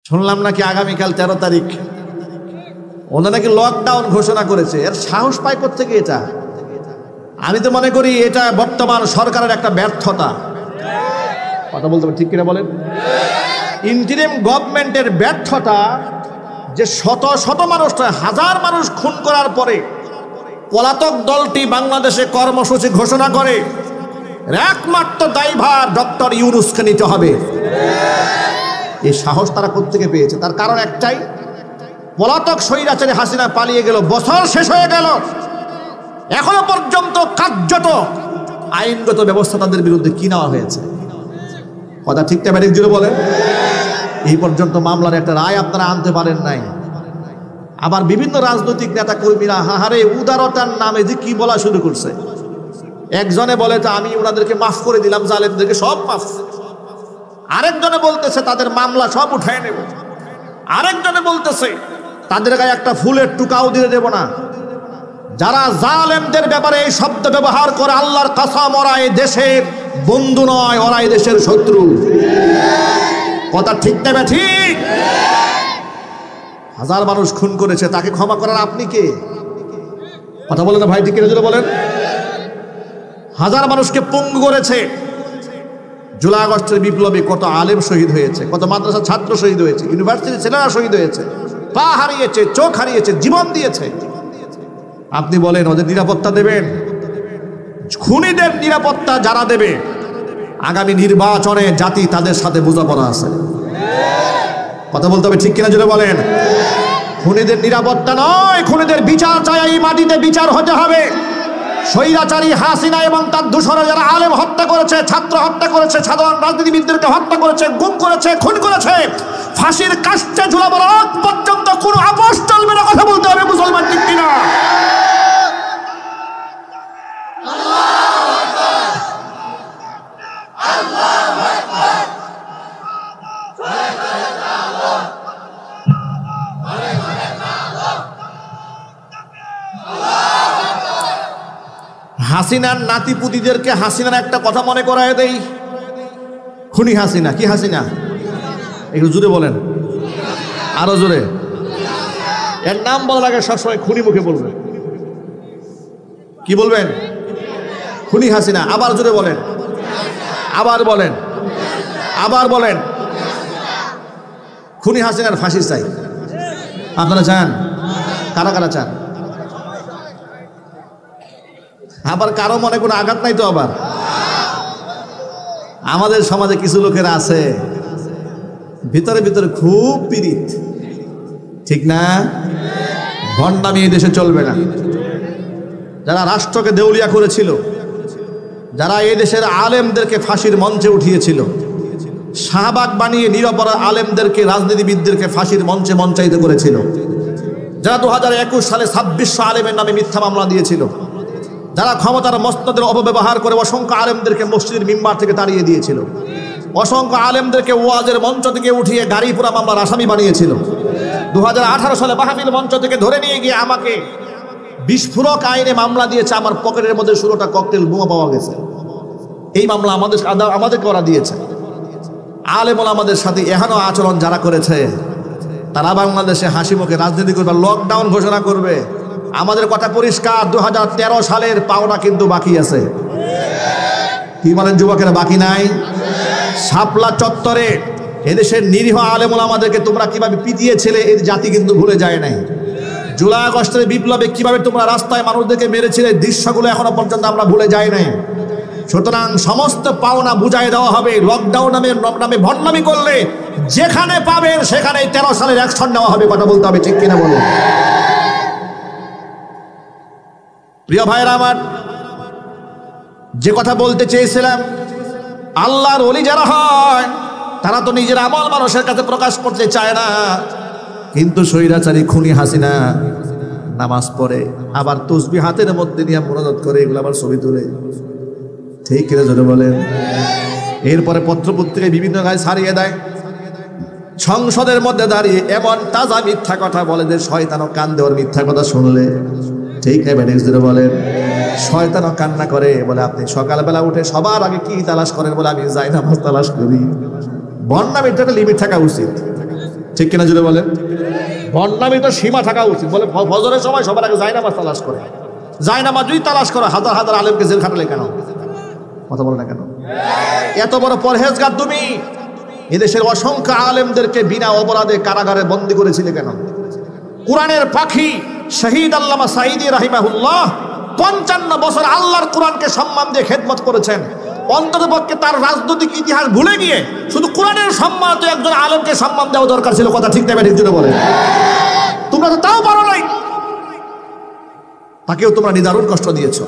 শুনলাম নাকি আগামীকাল 13 তারিখ ওরা নাকি লকডাউন ঘোষণা করেছে। এর সাহস পায় কোত্থেকে এটা? আমি তো মনে করি এটা বর্তমান সরকারের একটা ব্যর্থতা। কথা বলতে ঠিক কিনা বলেন? ইন্টারিম গভর্নমেন্টের ব্যর্থতা যে শত শত মানুষটা হাজার মানুষ খুন করার পরে পলাতক দলটি বাংলাদেশে কর্মসূচি ঘোষণা করে, একমাত্র দায়ভার ডক্টর ইউনূসকে নিতে হবে। এই সাহস তারা কোত্থেকে পেয়েছে? তার কারণ একটাই, পলাতক স্বৈরাচারী হাসিনা পালিয়ে গেল, বছর শেষ হয়ে গেল, এখনো পর্যন্ত কার্যত আইনগত ব্যবস্থা তাদের বিরুদ্ধে কি নেওয়া হয়েছে? কথা ঠিকটা ব্যারিক জুড়ে বলেন। এই পর্যন্ত মামলার একটা রায় আপনারা আনতে পারেন নাই। আবার বিভিন্ন রাজনৈতিক নেতা কর্মীরা হাহারে উদারতার নামে যে কি বলা শুরু করছে। একজনে বলে তো আমি ওনাদেরকে মাফ করে দিলাম, জালেমদেরকে সব মাফ। আরেকজনে বলতেছে তাদের মামলা সব উঠায় নেব। আরেকজনে বলতেছে তাদের গায়ে একটা ফুলের টুকাও দিয়ে দেব না। যারা জালেমদের ব্যাপারে এই শব্দ ব্যবহার করে আল্লাহর কসম, ওরা এই দেশের বন্ধু নয়, ওরা এই দেশের শত্রু। কথা ঠিক নেবে ঠিক? হাজার মানুষ খুন করেছে, তাকে ক্ষমা করার আপনি কে? কথা বলেন না ভাই, ঠিক কিনা বলেন? হাজার মানুষকে পঙ্গু করেছে। জুলাই আগস্টের বিপ্লবে কত আলেম শহীদ হয়েছে, কত মাদ্রাসার ছাত্র শহীদ হয়েছে, ইউনিভার্সিটির ছেলেরা শহীদ হয়েছে, পা হারিয়েছে, চোখ হারিয়েছে, জীবন দিয়েছে। আপনি বলেন ওদের নিরাপত্তা দেবেন? খুনিদের নিরাপত্তা যারা দেবে, আগামী নির্বাচনে জাতি তাদের সাথে বোঝাপড়া আছে। কথা বলতে হবে ঠিক কিনা জুড়ে বলেন। খুনিদের নিরাপত্তা নয়, খুনিদের বিচার চাই। এই মাটিতে বিচার হতে হবে। স্বৈরাচারী হাসিনা এবং তার দূষণে যারা আলেম হত্যা করেছে, ছাত্র হত্যা করেছে, সাধারণ রাজনীতিবিদদেরকে হত্যা করেছে, গুম করেছে, খুন করেছে, ফাঁসির কাস্টে ঝুলাবার আগ পর্যন্ত কোনো আপোষ চলবে না। কথা বলতে হবে মুসলমান, ঠিক কিনা? হাসিনার নাতিপুতিদেরকে হাসিনার একটা কথা মনে করায় দেই। খুনি হাসিনা। কি হাসিনা? একটু জোরে বলেন, আরো জোরে। এর নাম বলার আগে সবসময় খুনি মুখে বলবেন। কি বলবেন? খুনি হাসিনা। আবার জোরে বলেন, আবার বলেন, আবার বলেন। খুনি হাসিনার ফাঁসি চাই। আপনারা চান? কারা কারা চান? আবার কারো মনে কোনো আঘাত নাই তো? আবার আমাদের সমাজে কিছু লোকেরা আছে ভিতরে ভিতরে খুব পীড়িত, ঠিক না? ভণ্ডামি এই দেশে চলবে না। যারা রাষ্ট্রকে দেউলিয়া করেছিল, যারা এই দেশের আলেমদেরকে ফাঁসির মঞ্চে উঠিয়েছিল, শাহবাগ বানিয়ে নিরপরাধ আলেমদেরকে, রাজনীতিবিদদেরকে ফাঁসির মঞ্চে মঞ্চায়িত করেছিল, যারা 2021 সালে 2600 আলেমের নামে মিথ্যা মামলা দিয়েছিল, যারা ক্ষমতার মসনদের অপব্যবহার করে অসংখ্য আলেমদেরকে মসজিদের মিম্বার থেকে তাড়িয়ে দিয়েছিল, অসংখ্য আলেমদেরকে ওয়াজের মঞ্চ থেকে উঠিয়ে গাড়ি পোড়া মামলার আসামি বানিয়েছিল। 2018 সালে মাহফিল মঞ্চ থেকে ধরে নিয়ে গিয়ে আমাকে বিস্ফোরক আইনে মামলা দিয়েছে। আমার পকেটের মধ্যে 16টা ককটেল বোমা পাওয়া গেছে। এই মামলা আমাদেরকে ওরা দিয়েছে। আলেমুল আমাদের সাথে এহেন আচরণ যারা করেছে, তারা বাংলাদেশে হাসি মুখে রাজনীতি করবে, লকডাউন ঘোষণা করবে। আমাদের কথা পরিষ্কার, 2013 সালের পাওনা কিন্তু বাকি আছে। কি বলেন যুবকেরা, বাকি নাই? শাপলা চত্বরে এদেশের নিরীহ আলেমুল আমাদেরকে তোমরা কিভাবে পিটিয়েছিলে, এই জাতি কিন্তু ভুলে যায় নাই। জুলাই আগস্টের বিপ্লবে কিভাবে তোমরা রাস্তায় মানুষদেরকে মেরেছিলে, দৃশ্যগুলো এখনো পর্যন্ত আমরা ভুলে যাই নাই। সুতরাং সমস্ত পাওনা বুঝাই দেওয়া হবে। লকডাউন নামে ভণ্ডামি করলে যেখানে পাবেন সেখানে 13 সালের অ্যাকশন নেওয়া হবে। কথা বলতে হবে, ঠিক কিনা বলুন? প্রিয় ভাইরা আমার, যে কথা বলতে চেয়েছিলাম, আল্লাহর ওলি যারা হয় তারা তো নিজের আমল মানুষের কাছে প্রকাশ করতে চায় না, কিন্তু স্বৈরাচারী খুনি হাসিনা নামাজ পড়ে, আবার তসবিহ হাতের মধ্যে নিয়ে মুনাজাত করে, এগুলো আবার ছবি তুলে। ঠিক কিনা জোরে বলেন? এরপরে পত্রপত্রিকায় বিভিন্ন গায়ে ছাড়িয়ে দেয়। সংসদের মধ্যে দাঁড়িয়ে এমন তাজা মিথ্যা কথা বলে যে শয়তানও কান দেওয়ার মিথ্যা কথা শুনলে। ঠিক না? বলেন শয়তানও কান্না করে। বলে আপনি সকালবেলা উঠে সবার আগে কি তালাশ করেন? বলে আমি যাই নামাজ তালাশ করি। বন্যা মিথ্যাটা লিমিট থাকা উচিত। ঠিক কিনা জুড়ে বলেন? ভণ্ডামি তো সীমা থাকা উচিত। বলে ফজরের সময় সবার আগে জায়নামাজ তালাশ করে, জায়নামাজ যদি তালাশ করো হাজার হাজার আলেমকে জেল খাটালে কেন? কথা বলে না কেন? এত বড় পরহেজগার তুমি এদেশের অসংখ্য আলেমদেরকে বিনা অপরাধে কারাগারে বন্দী করেছিলে কেন? কোরআনের পাখি শহীদ আল্লামা সাঈদী রাহিমাহুল্লাহ 55 বছর আল্লাহর কোরআনকে সম্মান দিয়ে খেদমত করেছেন। অন্ততপক্ষে তার রাজনৈতিক ইতিহাস ভুলে গিয়ে শুধু কোরআনের সম্মান তো একজন আলেমকে সম্মান দেওয়া দরকার ছিল। কথা ঠিক নেবে ঠিক জুড়ে বলে? তোমরা তো তাও পারো নাই, তাকেও তোমরা নিদারুণ কষ্ট দিয়েছ।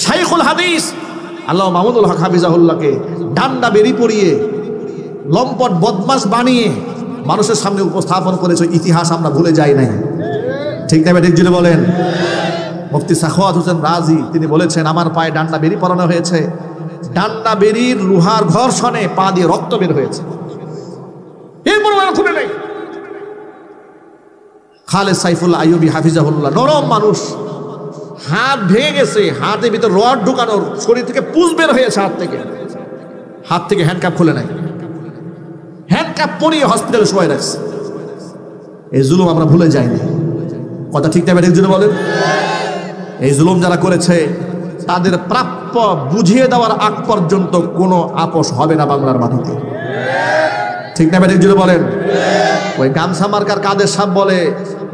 শাইখুল হাদিস আল্লামা মাহমুদুল হক হাফিজাহুল্লাহকে ডান্ডা বেরি পরিয়ে লম্পট বদমাশ বানিয়ে মানুষের সামনে উপস্থাপন করেছে। ইতিহাস আমরা ভুলে যাই নাই। ঠিক নেবে ঠিক জুড়ে বলেন? মুফতি সাখাওয়াত হোসেন রাজি তিনি বলেছেন, আমার পায়ে ডান্ডা বেরি পরানো হয়েছে, ডান্ডা বেরির লোহার ঘর্ষণে পা দিয়ে রক্ত বের হয়েছে, এরপর খুলে নেই। খালেদ সাইফুল্লাহ আইয়ুবী হাফিজাহুল্লাহ নরম মানুষ, হাত ভেঙে গেছে, হাতের ভিতর রড ঢুকানোর, শরীর থেকে পুষ বের হয়েছে হাত থেকে হ্যান্ডকাপ খুলে নাই, হ্যান্ডকাপ পরিয়ে হসপিটালে শোয়াই রাখছে। এই জুলুম আমরা ভুলে যাইনি। কথা ঠিক নেবে ঠিক জুলুম বলেন? এই জুলুম যারা করেছে তাদের প্রাপ্য বুঝিয়ে দেওয়ার আগ পর্যন্ত কোনো আপোষ হবে না বাংলার মাটিতে। ঠিক নেবে ঠিক জুলুম বলেন? ওই গামছা মার্কার কাদের সাহেব বলে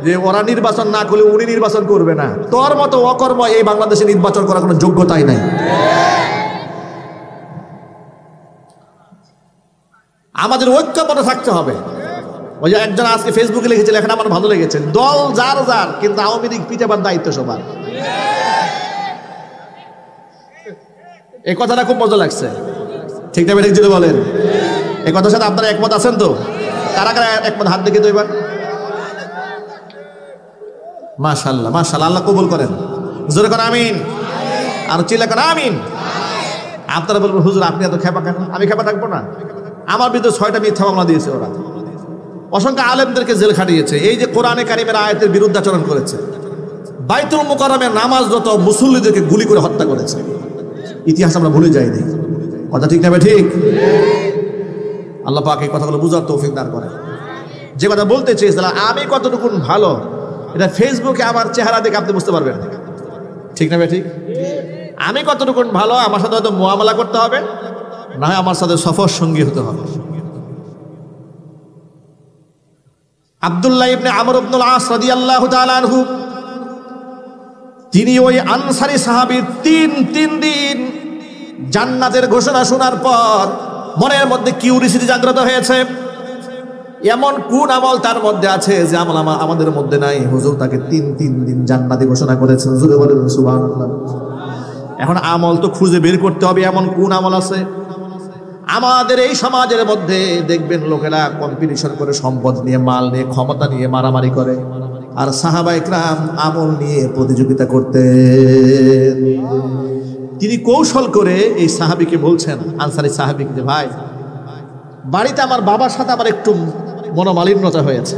যে ওরা নির্বাচন না করলে উনি নির্বাচন করবে না। তোর মতো অকর্ম এই বাংলাদেশে নির্বাচন করার কোনো যোগ্যতাই নাই। আমাদের ঐক্যবদ্ধ থাকতে হবে। ওই যে একজন আজকে ফেসবুকে লিখেছে, লেখাটা আমার ভালো লেগেছে, দল যার যার কিন্তু আওয়ামী লীগ পিটাবার দায়িত্ব সবার। এই কথাটা খুব মজা লাগছে। ঠিক না ঠিক যদি বলেন? এই কথার সাথে আপনারা একমত আছেন তো? কারা কারা একমত হাত দেখে তো এবার? মাশাআল্লাহ মাশাআল্লাহ, আল্লাহ কবুল করেন। জোরে করে আমিন, আর চিল্লা করে আমিন। আপনারা বলবেন হুজুর আপনি এত খেপা কেন? আমি খেপা থাকবো না? আমার বিরুদ্ধে 6টা মিথ্যা মামলা দিয়েছে ওরা, অসংখ্য আলেমদেরকে জেল খাটিয়েছে। এই যে কোরআনে কারিমের আয়াতের বিরুদ্ধাচরণ করেছে, বাইতুল মুকাররমের নামাজরত মুসল্লিদেরকে গুলি করে হত্যা করেছে। ইতিহাস আমরা ভুলে যাইনি। কথা ঠিক না ঠিক? আল্লাহ পাক এই কথাগুলো বুঝার তৌফিক দান করেন। যে কথা বলতে চেয়েছিলাম আমি কতটুকু ভালো, এটা ফেসবুকে আমার চেহারা দেখে আপনি বুঝতে পারবেন। ঠিক না ঠিক? আমি কতটুকু ভালো, আমার সাথে হয়তো মুআমালা করতে হবে, না হয় আমার সাথে সফর সঙ্গী হতে হবে। আব্দুল্লাহ ইবনে আমর ইবনুল আস রাদিয়াল্লাহু তাআলা আনহু তিনি ওই আনসারী সাহাবীর তিন দিন জান্নাতের ঘোষণা শোনার পর মনের মধ্যে কিউরিসিটি জাগ্রত হয়েছে। এমন কোন আমল তার মধ্যে আছে যে আমল আমাদের মধ্যে নাই? হুজুর তাকে তিন দিন জান্নাতি ঘোষণা করেছেন। হুজুরে বলেন সুবহানাল্লাহ। এখন আমল তো খুঁজে বের করতে হবে, এমন কোন আমল আছে? আমাদের এই সমাজের মধ্যে দেখবেন লোকেরা কম্পিটিশন করে, সম্পদ নিয়ে, মাল নিয়ে, ক্ষমতা নিয়ে মারামারি করে, আর সাহাবায়ে কেরাম আমল নিয়ে প্রতিযোগিতা করতেন। তিনি কৌশল করে এই সাহাবীকে বলছেন, আনসারী সাহাবীকে, যে ভাই বাড়িতে আমার বাবার সাথে আমার একটু মনোমালিন্যতা হয়েছে,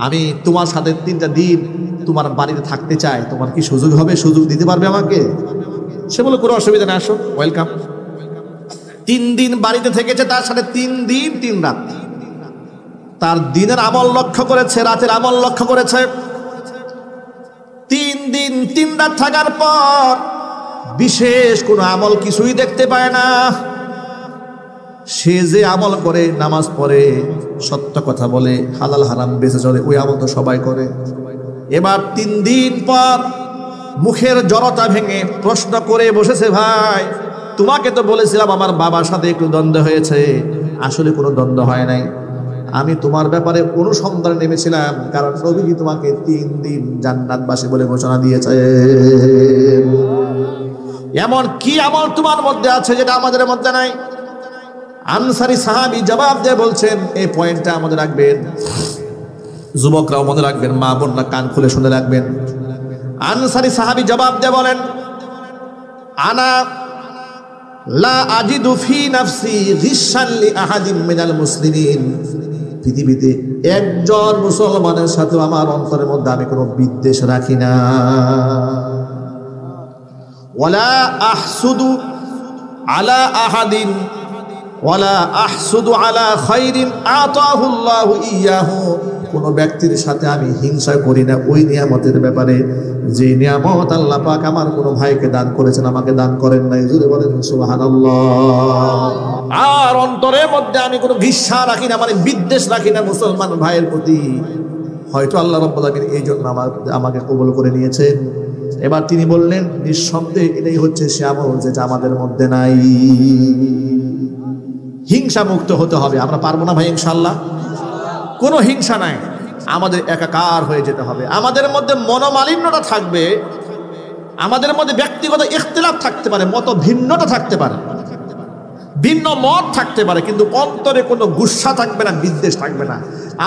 আমি তোমার সাথে 3টা দিন তোমার বাড়িতে থাকতে চাই, তোমার কি সুযোগ হবে? সুযোগ দিতে পারবে আমাকে? সে বলে কোনো অসুবিধা নেই, আসো, ওয়েলকাম। 3 দিন বাড়িতে থেকেছে, তার সাথে 3 দিন 3 রাত। তার দিনের আমল লক্ষ্য করেছে, রাতের আমল লক্ষ্য করেছে। 3 দিন 3 রাত থাকার পর বিশেষ কোনো আমল কিছুই দেখতে পায় না। সে যে আমল করে, নামাজ পড়ে, সত্য কথা বলে, হালাল হারাম বেঁচে চলে, ওই আমল তো সবাই করে। এবার 3 দিন পর মুখের জড়তা ভেঙে প্রশ্ন করে বসেছে, ভাই তোমাকে তো বলেছিলাম আমার বাবার সাথে একটু দ্বন্দ্ব হয়েছে, আসলে কোনো দ্বন্দ্ব হয় নাই। আমি তোমার ব্যাপারে অনুসন্ধানে নেমেছিলাম, কারণ নবীজি তোমাকে 3 দিন জান্নাতবাসী বলে ঘোষণা দিয়েছে। এমন কি আমল তোমার মধ্যে আছে যেটা আমাদের মধ্যে নাই? আনসারী সাহাবী জবাব দিয়ে বলছেন, এই পয়েন্টটা মনে রাখবেন, যুবকরাও মনে রাখবেন, মা বোনরা কান খুলে শুনে রাখবেন। আনসারী সাহাবী জবাব দিয়ে বলেন, আনা লা আজিদু ফি নাফসি গিশান লি আহাদিন মিনাল মুসলিমিন। পৃথিবীতে একজন মুসলমানের সাথে আমার অন্তরের মধ্যে আমি কোনো বিদ্বেষ রাখি না। ওয়ালা আহসুদু আলা আহাদিন ওয়ালা আহসুদু আলা খাইরিন আতাহু আল্লাহু ইয়াহু, কোন ব্যক্তির সাথে আমি হিংসা করি না ওই নিয়ামতের ব্যাপারে যে নিয়ামত আল্লাহ পাক আমার কোন ভাইকে দান করেছেন, আমাকে দান করেন নাই। জোরে বলেন সুবহানাল্লাহ। আর অন্তরের মধ্যে আমি কোনো ঘৃণা রাখি না, মানে বিদ্বেষ রাখি না মুসলমান ভাইয়ের প্রতি। হয়তো আল্লাহ রাব্বুল আলামিন এই জন্য আমাকে কবুল করে নিয়েছেন। এবার তিনি বললেন, নিঃশব্দে এটাই হচ্ছে সে আমল যেটা আমাদের মধ্যে নাই। হিংসা মুক্ত হতে হবে। আমরা পারবো না ভাই ইনশাআল্লাহ? কোনো হিংসা নাই, আমাদের একাকার হয়ে যেতে হবে। আমাদের মধ্যে মনোমালিন্যতা থাকবে, আমাদের মধ্যে ব্যক্তিগত ইখতিলাফ থাকতে পারে, মত ভিন্নতা থাকতে পারে, ভিন্ন মত থাকতে পারে, কিন্তু অন্তরে কোনো গুসা থাকবে না, বিদ্বেষ থাকবে না।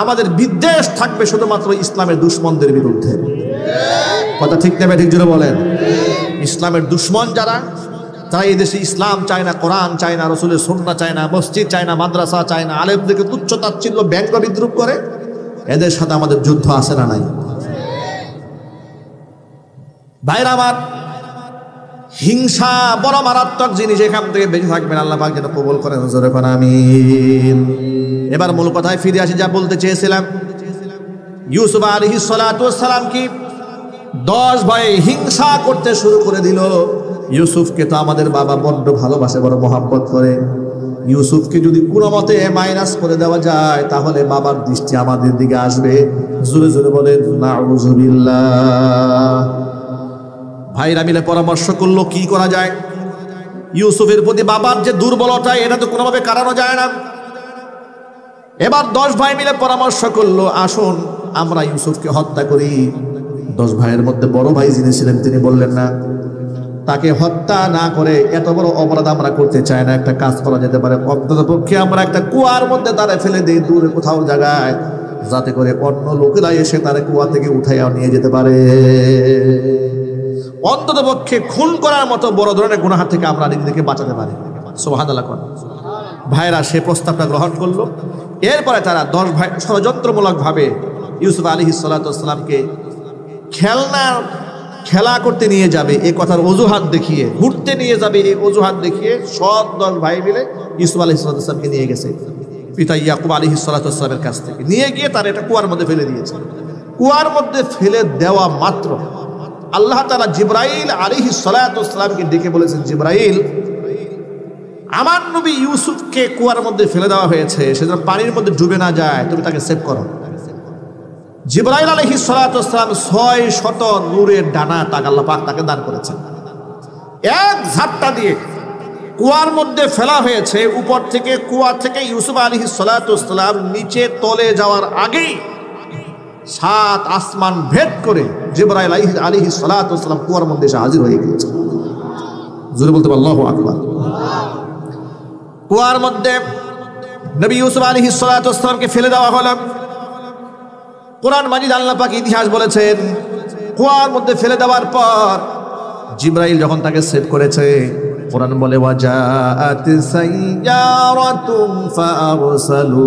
আমাদের বিদ্বেষ থাকবে শুধুমাত্র ইসলামের দুশমনদের বিরুদ্ধে। কথা ঠিক নেবে? ঠিক জোরে বলেন। ইসলামের দুশমন যারা, তারা এই দেশে ইসলাম চায় না, কোরআন চায় না, রসুলের সুন্নাহ চায় না, মসজিদ চায় না, মাদ্রাসা চায় না, আলেমদেরকে তুচ্ছ তাচ্ছিল্য ব্যঙ্গ বিদ্রুপ করে, এদের সাথে আমাদের যুদ্ধ আছে না নাই? ভাইরা আমার, হিংসা বড় মারাত্মক জিনিস। এখান থেকে বেঁচে থাকবেন, আল্লাহ পাক যেন কবুল করেন। জোরে কোন আমিন। এবার মূল কথায় ফিরে আসি, যা বলতে চেয়েছিলাম। ইউসুফ আলাইহিস সালাতু ওয়াস সালাম কি 10 ভাই হিংসা করতে শুরু করে দিল। ইউসুফকে তো আমাদের বাবা বড্ড ভালোবাসে, বড় মহব্বত করে। ইউসুফকে যদি কোনো মতে মাইনাস করে দেওয়া যায়, তাহলে বাবার দৃষ্টি আমাদের দিকে আসবে। জোরে জোরে বলেন নাউযুবিল্লাহ। ভাইরা মিলে পরামর্শ করলো কি করা যায়। ইউসুফের প্রতি বাবার যে দুর্বলতা, এটা তো কোনোভাবে কাটানো যায় না। এবার 10 ভাই মিলে পরামর্শ করলো, আসুন আমরা ইউসুফকে হত্যা করি। 10 ভাইয়ের মধ্যে বড় ভাই যিনি ছিলেন, তিনি বললেন না, তাকে হত্যা না করে এত বড় অপরাধ আমরা করতে চাই না। একটা কাজ করা যেতে পারে, অন্ততপক্ষে আমরা একটা কুয়ার মধ্যে তারা ফেলে দিই, দূরে কোথাও জায়গায়, যাতে করে অন্য লোকেরা এসে তারা কুয়া থেকে উঠাইয়া নিয়ে যেতে পারে। অন্ততপক্ষে খুন করার মতো বড় ধরনের গুনাহ থেকে আমরা নিজেদেরকে বাঁচাতে পারি। সুবহানাল্লাহ। ভাইরা সে প্রস্তাবটা গ্রহণ করলো। এরপরে তারা 10 ভাই ষড়যন্ত্রমূলক ভাবে ইউসুফ আলাইহিস সালাতু ওয়াস সালামকে খেলা করতে নিয়ে যাবে এই কথার অজুহাত দেখিয়ে, ঘুরতে নিয়ে যাবে এই অজুহাত দেখিয়ে, সব 10 ভাই মিলে ইউসুফ আলাইহিস সালাতু ওয়াস সালামকে নিয়ে গেছে পিতা ইয়াকুব আলাইহিস সালাতু ওয়াস সালামের কাছ থেকে। নিয়ে গিয়ে তারা এটা কুয়ার মধ্যে ফেলে দিয়েছে। কুয়ার মধ্যে ফেলে দেওয়া মাত্র আল্লাহ তাআলা জিবরাইল আলাইহিস সালাতু ওয়াস সালামকে ডেকে বলেছেন, জিবরাইল, আমার নবী ইউসুফকে কুয়ার মধ্যে ফেলে দেওয়া হয়েছে, সেজন্য পানির মধ্যে ডুবে না যায়, তুমি তাকে সেভ করো। জিবরাইল আলাইহিস সালাতু ওয়াস সালাম 600 নূরের ডানা আল্লাহ পাক তাকে দান করেছেন। এক ঝাপটা দিয়ে কুয়ার মধ্যে ফেলা হয়েছে। উপর থেকে, কুয়া থেকে ইউসুফ আলাইহিস সালাতু ওয়াস সালাম নিচে তলে যাওয়ার আগেই 7 আসমান ভেদ করে জিবরাইল আলাইহিস সালাতু ওয়াস সালাম কুয়ার মধ্যে এসে হাজির হয়ে গিয়েছে। জোরে বলতে পারো আল্লাহু আকবার। কুয়ার মধ্যে নবী ইউসুফ আলাইহিস সালাতু ওয়াস সালামকে ফেলে দেওয়া হলো। কোরআন মাজিদ আল্লাহ পাক ইতিহাস বলেছেন, কুয়ার মধ্যে ফেলে দেওয়ার পর জিবরাইল যখন তাকে সেভ করেছে, কোরআন বলে ওয়াজাআত সাইয়ারাতুম ফাআরসালু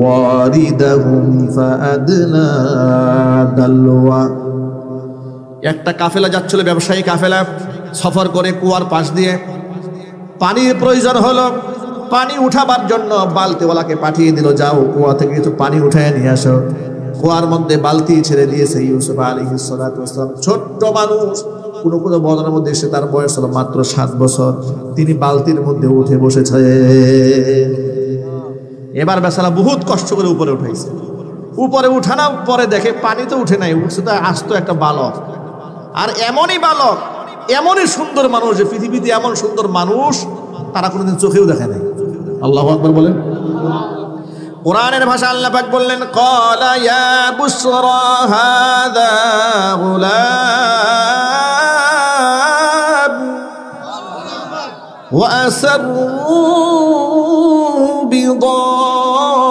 ওয়ারিদাহুম ফাআদনা দালওয়া। একটা কাফেলা যাচ্ছিল, ব্যবসায়ী কাফেলা, সফর করে কুয়ার পাশ দিয়ে। পানির প্রয়োজন হলো, পানি উঠাবার জন্য বালতিওয়ালাকে পাঠিয়ে দিল, যাও কুয়া থেকে কিছু পানি উঠায় নিয়ে আসো। কুয়ার মধ্যে বালতি ছেড়ে দিয়েছে ইউসুফ আলাইহিস সালাতু ওয়াস সালাম। ছোট্ট মানুষ, কোনো বর্ণনার মধ্যে এসে তার বয়স হলো মাত্র 7 বছর। তিনি বালতির মধ্যে উঠে বসেছে। এবার বেচারা বহুত কষ্ট করে উপরে উঠাইছে। উপরে উঠানোর পরে দেখে পানি তো উঠে নাই, উঠছে তো আস্ত একটা বালক। আর এমনই বালক, এমনই সুন্দর মানুষ, যে পৃথিবীতে এমন সুন্দর মানুষ তারা কোনোদিন চোখেও দেখে নাই। আল্লাহু আকবার বলেন। কোরআনের ভাষা আল্লাহ পাক বললেন, ক্বালা ইয়া বুশরা হাযা গুলাম ওয়া আসরু বিদাআহ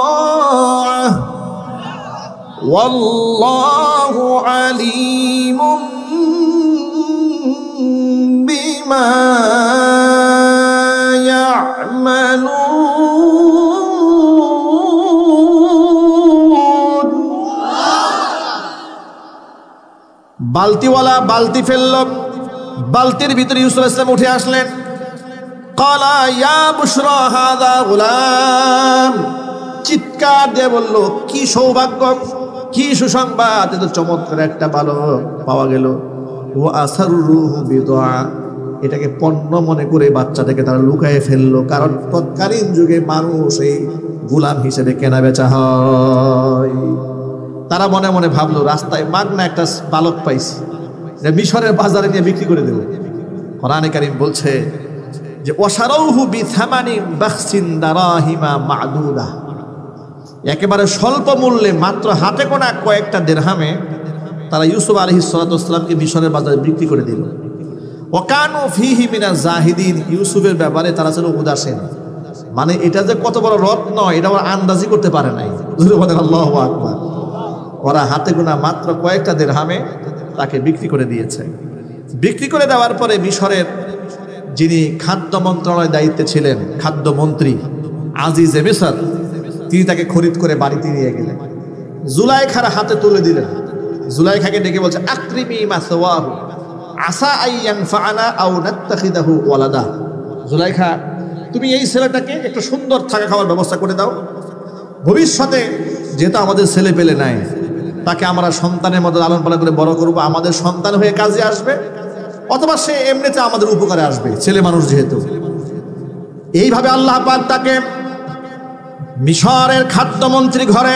ওয়াল্লাহু আলীমুম বিমা বালতিওয়ালা বালতি ফেলল, বালতির ভিতরে ইউসুফ আলাইহিস সালাম উঠে আসলেন। ক্বালা ইয়া বুশরা হাযা গুলাম, চিৎকার দিয়ে বলল, কি সৌভাগ্য, কি সুসংবাদ, এত চমৎকার একটা বালক পাওয়া গেল। ওয়া আসারুহু বিদআ, এটাকে পণ্য মনে করে বাচ্চাটাকে তারা লুকায়ে ফেললো, কারণ তৎকালীন যুগে মানুষ এই গোলাম হিসেবে কেনা বেচা হয়। তারা মনে মনে ভাবলো রাস্তায় মাগনা একটা বালক পাইছি, যে মিশরের বাজারে নিয়ে বিক্রি করে দেব। কোরআনে কারীম বলছে যে ওয়াশারাউহু বিথামানিন বাখসিন দারাহিমা মা'দুদা, একেবারে স্বল্প মূল্যে মাত্র হাতে গোনা কয়েকটা দিরহামে তারা ইউসুফ আলাইহিস সালাতু ওয়াসসালামকে মিশরের বাজারে বিক্রি করে দিল। ওয়াকানু ফীহি মিনাজ জাহিদিন, ইউসুফের ব্যাপারে তারা ছিল উদাসীন। মানে এটা যে কত বড় রত্ন এটা ওরা আন্দাজি করতে পারে নাই। আল্লাহু আকবার। ওরা হাতে গোনা মাত্র কয়েকটা দিরহামে তাকে বিক্রি করে দিয়েছে। বিক্রি করে দেওয়ার পরে মিশরের যিনি খাদ্য মন্ত্রণালয়ের দায়িত্বে ছিলেন, খাদ্যমন্ত্রী আজিজে মিসর, তিনি তাকে খরিদ করে বাড়িতে নিয়ে গেলেন, জুলাইখার হাতে তুলে দিলেন। জুলাইখাকে ডেকে বলছে, আকরিমি মাসওয়াহু আসা আইয়ানফাআনা আও নাত্তাখিদাহু ওয়ালাদা। জুলাইখা, তুমি এই ছেলেটাকে একটু সুন্দর থাকা খাওয়ার ব্যবস্থা করে দাও, ভবিষ্যতে যেহেতু আমাদের ছেলে পেলে নাই, তাকে আমরা সন্তানের মতো লালন পালন করে বড় করবো, আমাদের সন্তান হয়ে কাজে আসবে, অথবা সে এমনিতে আমাদের উপকারে আসবে, ছেলে মানুষ যেহেতু। এইভাবে আল্লাহ পাক তাকে মিশরের খাদ্যমন্ত্রী ঘরে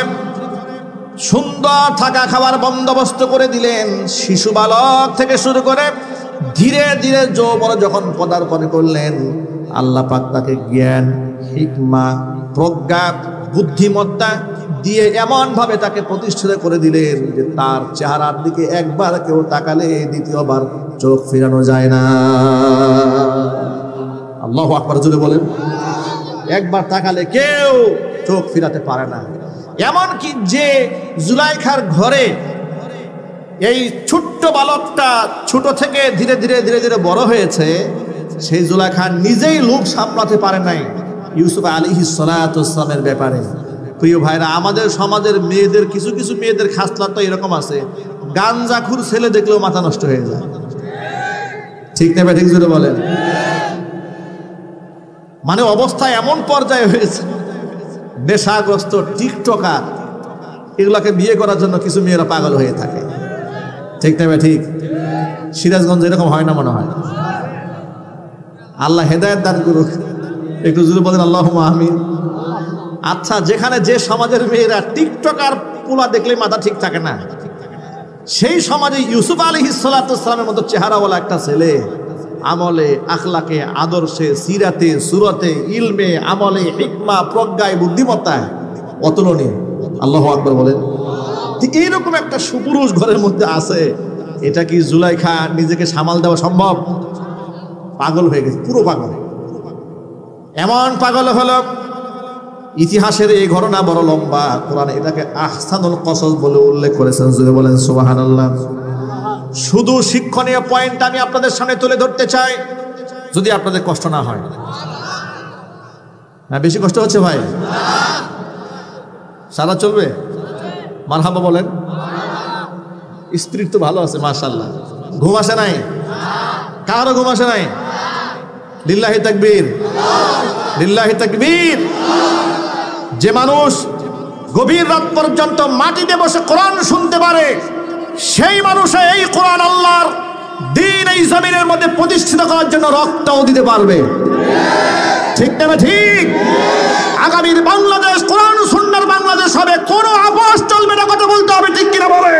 সুন্দর থাকা খাওয়ার বন্দোবস্ত করে দিলেন। শিশু বালক থেকে শুরু করে ধীরে ধীরে যৌবনে যখন পদার্পণ করলেন, আল্লাহ পাক তাকে জ্ঞান, হিকমা, প্রজ্ঞা, বুদ্ধিমত্তা দিয়ে এমন ভাবে তাকে প্রতিষ্ঠিত করে দিলেন যে তার চেহারার দিকে একবার কেউ তাকালে দ্বিতীয়বার চোখ ফিরানো যায় না। আল্লাহু আকবার জোরে বলেন। একবার তাকালে কেউ চোখ ফিরাতে পারে না। এমনকি যে জুলাইখার ঘরে এই ছোট্ট বালকটা ছোট থেকে ধীরে ধীরে ধীরে ধীরে বড় হয়েছে, সেই জুলাইখা নিজেই লোভ সামলাতে পারে নাই ইউসুফ আলাইহিস সালাতু ওয়াস সালামের ব্যাপারে। প্রিয় ভাইরা, আমাদের সমাজের মেয়েদের কিছু কিছু মেয়েদের খাসলত তো এরকম আছে, গাঞ্জাখুর ছেলে দেখলেও মাথা নষ্ট হয়ে যায়। ঠিক না ঠিক জোরে বলেন। মানে অবস্থা এমন পর্যায়ে হয়েছে, নেশাগ্রস্ত টিকটকার, এগুলাকে বিয়ে করার জন্য কিছু মেয়েরা পাগল হয়ে থাকে। ঠিক না ঠিক? সিরাজগঞ্জ এরকম হয় না মনে হয়? আল্লাহ হেদায়েত দান করুক। একটু জোরে বলেন আল্লাহুম্মা আমিন। আচ্ছা, যেখানে যে সমাজের মেয়েরা টিকটকার পোলা দেখলে মাথা ঠিক থাকে না, সেই সমাজে ইউসুফ আলাইহিস সালাতু ওয়াস সালামের মতো চেহারাওয়ালা একটা ছেলে আমলে, আখলাকে, আদর্শে, সিরাতে, সুরতে, ইলমে, আমলে, হিকমা, প্রজ্ঞায়, বুদ্ধিমত্তায় অতুলনীয়। আল্লাহু আকবার বলেন। এইরকম একটা সুপুরুষ ঘরের মধ্যে আছে, এটা কি জুলাইখা নিজেকে সামাল দেওয়া সম্ভব? পাগল হয়ে গেছে, পুরো পাগল। এমন পাগল হলো, ইতিহাসের এই ঘটনা বড় লম্বা, কোরআন এটাকে আহসানুল কসস বলে উল্লেখ করেছেন। জুড়ে বলেন সুবহানাল্লাহ। শুধু শিক্ষণীয় পয়েন্ট আমি আপনাদের সামনে তুলে ধরতে চাই, যদি আপনাদের কষ্ট না হয়। হ্যাঁ, বেশি কষ্ট হচ্ছে ভাই? সারা চলবে? মারহাবা বলেন। স্পিরিট তো ভালো আছে মাশাআল্লাহ। ঘুম আসে নাই? কারো ঘুম আসে নাই? লিল্লাহি তাকবীর, লিল্লাহি তাকবীর। যে মানুষ গভীর রাত পর্যন্ত মাটিতে বসে কোরআন শুনতে পারে, সেই মানুষে এই কোরআন আল্লাহর দ্বীন এই জমিনের মধ্যে প্রতিষ্ঠিত করার জন্য রক্তও দিতে পারবে। ঠিক না ঠিক? আগামীর বাংলাদেশ কোরআন সুন্নাহর বাংলাদেশ হবে, কোনো আপোষ চলবে না, কথা বলতে হবে। ঠিক কিনা বলে?